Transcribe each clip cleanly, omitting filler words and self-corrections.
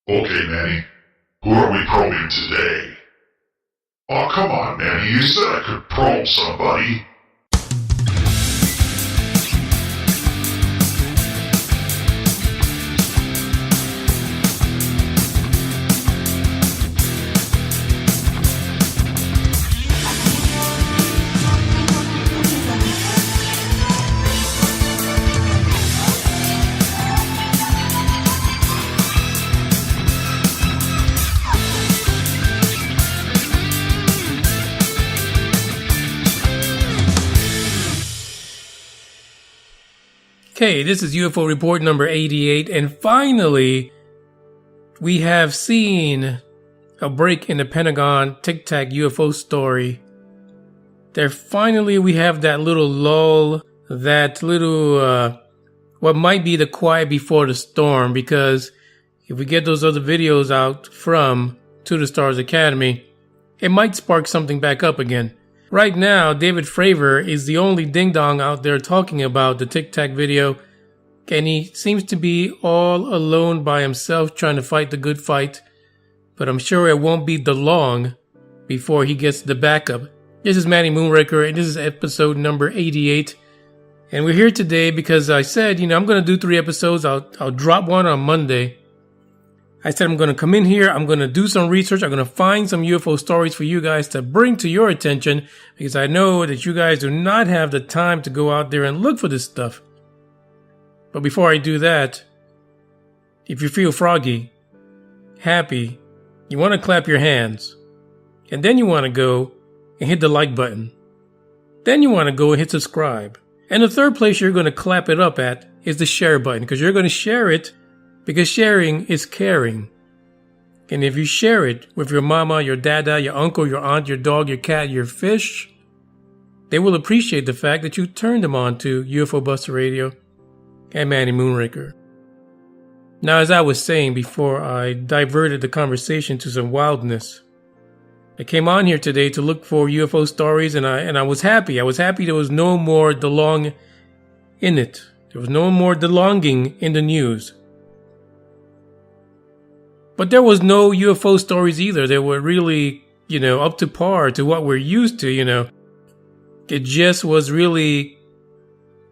Okay, Manny. Who are we probing today? Oh, come on, Manny. You said I could probe somebody. Okay, this is UFO Report number 88, and finally, we have seen a break in the Pentagon Tic Tac UFO story. There finally we have that little lull, that little, what might be the quiet before the storm, because if we get those other videos out from To the Stars Academy, it might spark something back up again. Right now, David Fravor is the only ding-dong out there talking about the Tic Tac video, and he seems to be all alone by himself trying to fight the good fight, but I'm sure it won't be the long before he gets the backup. This is Manny Moonraker, and this is episode number 88, and we're here today because I said, I'm going to do 3 episodes. I'll drop one on Monday. I said I'm going to come in here, I'm going to do some research, I'm going to find some UFO stories for you guys to bring to your attention, because I know that you guys do not have the time to go out there and look for this stuff. But before I do that, if you feel froggy, happy, you want to clap your hands, and then you want to go and hit the like button. Then you want to go and hit subscribe. And the third place you're going to clap it up at is the share button, because you're going to share it, because sharing is caring. And if you share it with your mama, your dada, your uncle, your aunt, your dog, your cat, your fish, they will appreciate the fact that you turned them on to UFO Buster Radio and Manny Moonraker. Now, as I was saying before I diverted the conversation to some wildness, I came on here today to look for UFO stories, and I was happy. I was happy there was no more DeLong in it. There was no more DeLonging in the news. But there was no UFO stories either. They were really, up to par to what we're used to, It just was really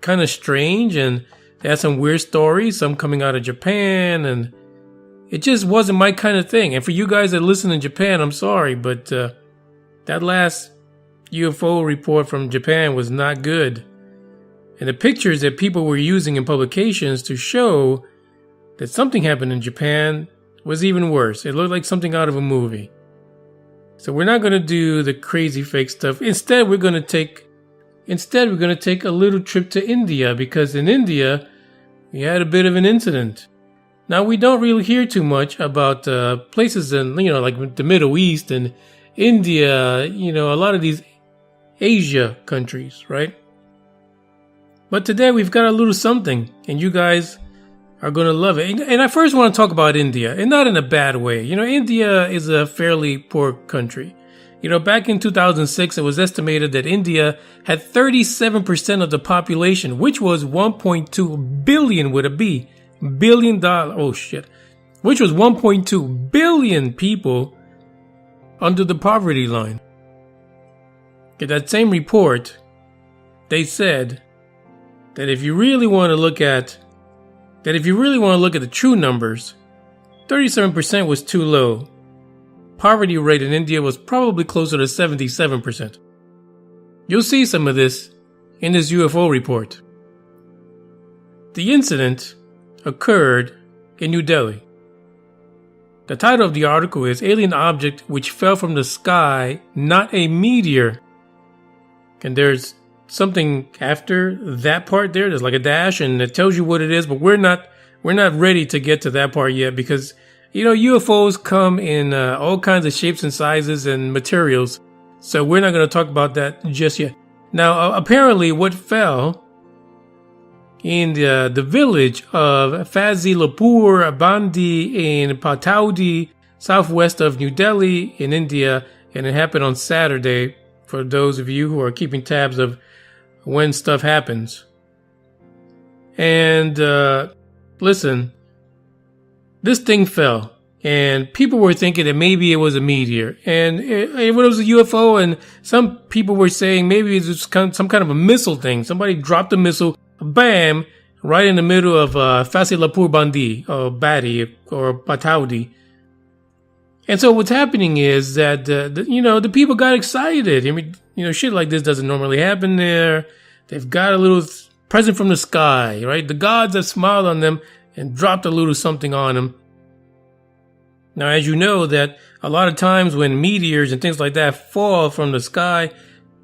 kind of strange, and they had some weird stories, some coming out of Japan, and it just wasn't my kind of thing. And for you guys that listen in Japan, I'm sorry, but that last UFO report from Japan was not good. And the pictures that people were using in publications to show that something happened in Japan was even worse. It looked like something out of a movie. So we're not going to do the crazy fake stuff. Instead, we're going to take a little trip to India, because in India, we had a bit of an incident. Now, we don't really hear too much about places in, like the Middle East and India, a lot of these Asia countries, right? But today we've got a little something, and you guys are going to love it. And I first want to talk about India, and not in a bad way. India is a fairly poor country. Back in 2006, it was estimated that India had 37% of the population, which was 1.2 billion with a B. $billion. Oh shit. Which was 1.2 billion people under the poverty line. In that same report, they said that if you really want to look at the true numbers, 37% was too low. Poverty rate in India was probably closer to 77%. You'll see some of this in this UFO report. The incident occurred in New Delhi. The title of the article is Alien Object Which Fell from the Sky, Not a Meteor. And there's something after that part there. There's like a dash, and it tells you what it is, but we're not ready to get to that part yet, because UFOs come in all kinds of shapes and sizes and materials, so we're not going to talk about that just yet. Now, apparently what fell in the village of Fazilpur Badli in Pataudi, southwest of New Delhi in India, and it happened on Saturday, for those of you who are keeping tabs of when stuff happens. And listen, this thing fell. And people were thinking that maybe it was a meteor, and it was a UFO. And some people were saying maybe it was some kind of a missile thing. Somebody dropped a missile, bam, right in the middle of Fazilpur Badli, or Badli, or Pataudi. And so what's happening is that the people got excited. I mean, shit like this doesn't normally happen there. They've got a little present from the sky, right? The gods have smiled on them and dropped a little something on them. Now, as you know, that a lot of times when meteors and things like that fall from the sky,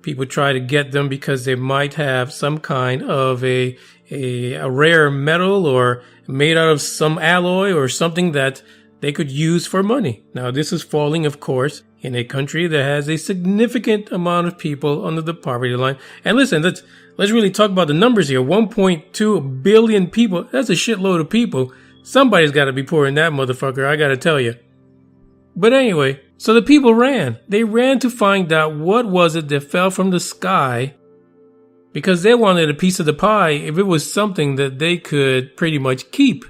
people try to get them because they might have some kind of a rare metal or made out of some alloy or something that they could use for money. Now, this is falling, of course, in a country that has a significant amount of people under the poverty line. And listen, let's really talk about the numbers here. 1.2 billion people. That's a shitload of people. Somebody's got to be poor in that motherfucker, I got to tell you. But anyway, so the people ran. They ran to find out what was it that fell from the sky, because they wanted a piece of the pie if it was something that they could pretty much keep.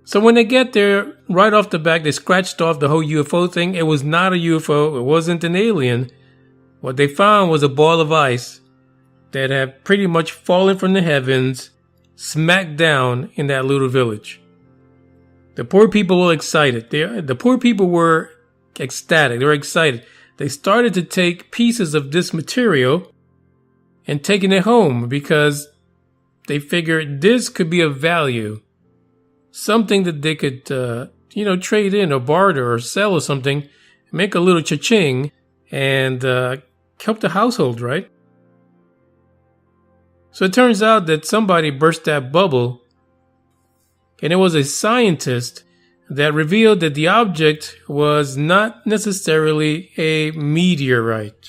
So when they get there, right off the back, they scratched off the whole UFO thing. It was not a UFO. It wasn't an alien. What they found was a ball of ice that had pretty much fallen from the heavens, smack down in that little village. The poor people were excited. The poor people were ecstatic. They were excited. They started to take pieces of this material and taking it home because they figured this could be of value. Something that they could, trade in or barter or sell or something, make a little cha-ching and help the household, right? So it turns out that somebody burst that bubble, and it was a scientist that revealed that the object was not necessarily a meteorite.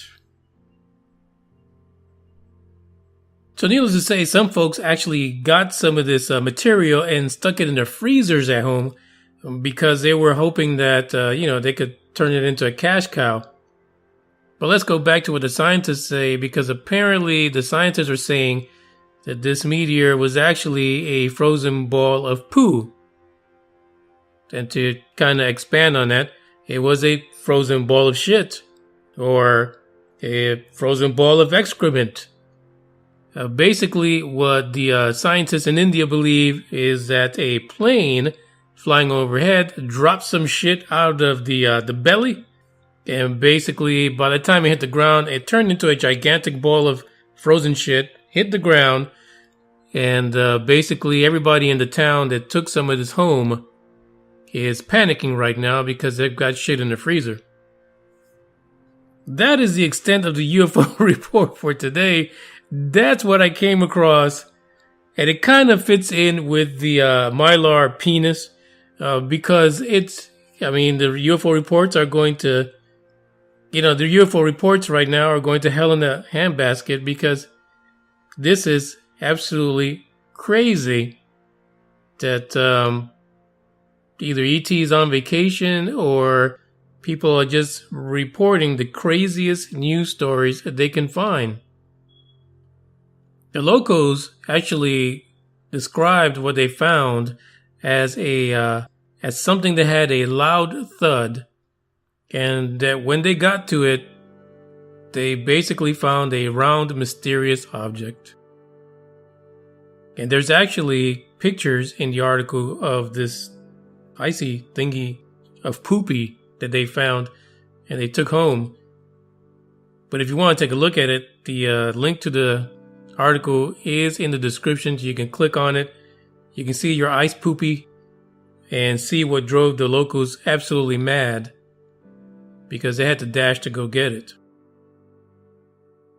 So needless to say, some folks actually got some of this material and stuck it in their freezers at home because they were hoping that, they could turn it into a cash cow. But let's go back to what the scientists say, because apparently the scientists are saying that this meteor was actually a frozen ball of poo. And to kind of expand on that, it was a frozen ball of shit or a frozen ball of excrement. Basically, what the scientists in India believe is that a plane flying overhead dropped some shit out of the belly, and basically, by the time it hit the ground, it turned into a gigantic ball of frozen shit, hit the ground, and basically everybody in the town that took some of this home is panicking right now because they've got shit in the freezer. That is the extent of the UFO report for today. That's what I came across, and it kind of fits in with the Mylar penis because the UFO reports are going to, the UFO reports right now are going to hell in a handbasket because this is absolutely crazy that either ET is on vacation or people are just reporting the craziest news stories that they can find. The locals actually described what they found as something that had a loud thud, and that when they got to it, they basically found a round, mysterious object. And there's actually pictures in the article of this icy thingy of poopy that they found and they took home. But if you want to take a look at it, the link to the article is in the description. You can click on it. You can see your ice poopy and see what drove the locals absolutely mad because they had to dash to go get it.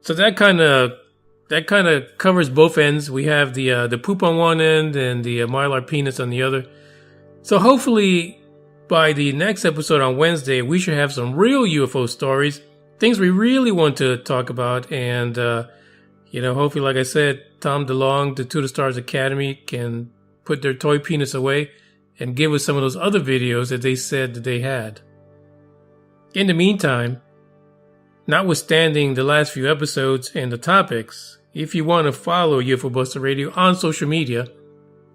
So that kind of covers both ends. We have the poop on one end and the Mylar penis on the other. So hopefully by the next episode on Wednesday, we should have some real UFO stories, things we really want to talk about, and hopefully, like I said, Tom DeLonge, the To the Stars Academy, can put their toy penis away and give us some of those other videos that they said that they had. In the meantime, notwithstanding the last few episodes and the topics, if you want to follow UFO Buster Radio on social media,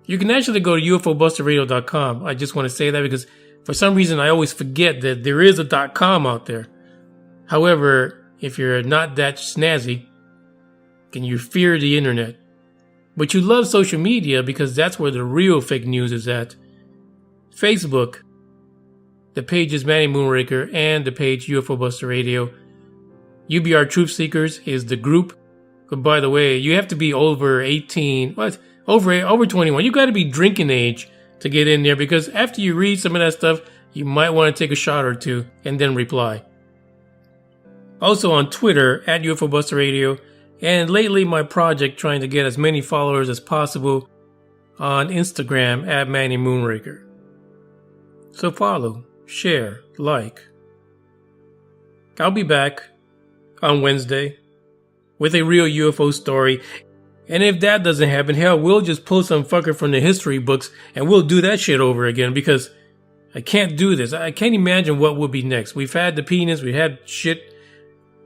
You can actually go to UFOBusterRadio.com. I just want to say that because for some reason I always forget that there is a .com out there. However, if you're not that snazzy, and you fear the internet, but you love social media because that's where the real fake news is at. Facebook, the page is Manny Moonraker, and the page UFO Buster Radio. UBR Truth Seekers is the group. But by the way, you have to be over 18, over 21. You got to be drinking age to get in there, because after you read some of that stuff, you might want to take a shot or two and then reply. Also on Twitter at UFO Buster Radio, and lately my project trying to get as many followers as possible on Instagram at Manny Moonraker. So follow, share, like. I'll be back on Wednesday with a real UFO story. And if that doesn't happen, hell, we'll just pull some fucker from the history books and we'll do that shit over again, because I can't do this. I can't imagine what will be next. We've had the penis, we had shit.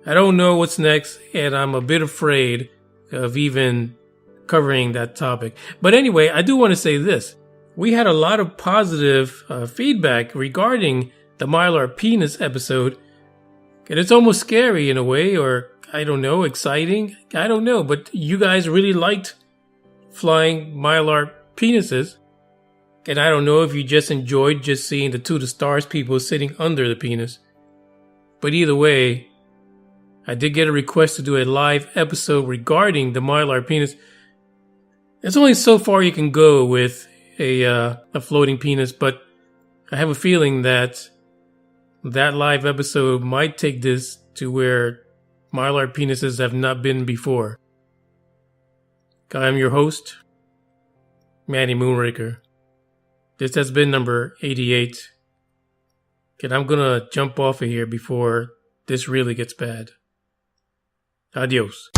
I don't know what's next, and I'm a bit afraid of even covering that topic. But anyway, I do want to say this. We had a lot of positive feedback regarding the Mylar penis episode. And it's almost scary in a way, or I don't know, exciting. I don't know, but you guys really liked flying Mylar penises. And I don't know if you just enjoyed just seeing the To the Stars people sitting under the penis. But either way, I did get a request to do a live episode regarding the Mylar penis. It's only so far you can go with a floating penis, but I have a feeling that that live episode might take this to where Mylar penises have not been before. I am your host, Manny Moonraker. This has been number 88. And I'm gonna jump off of here before this really gets bad. Adios.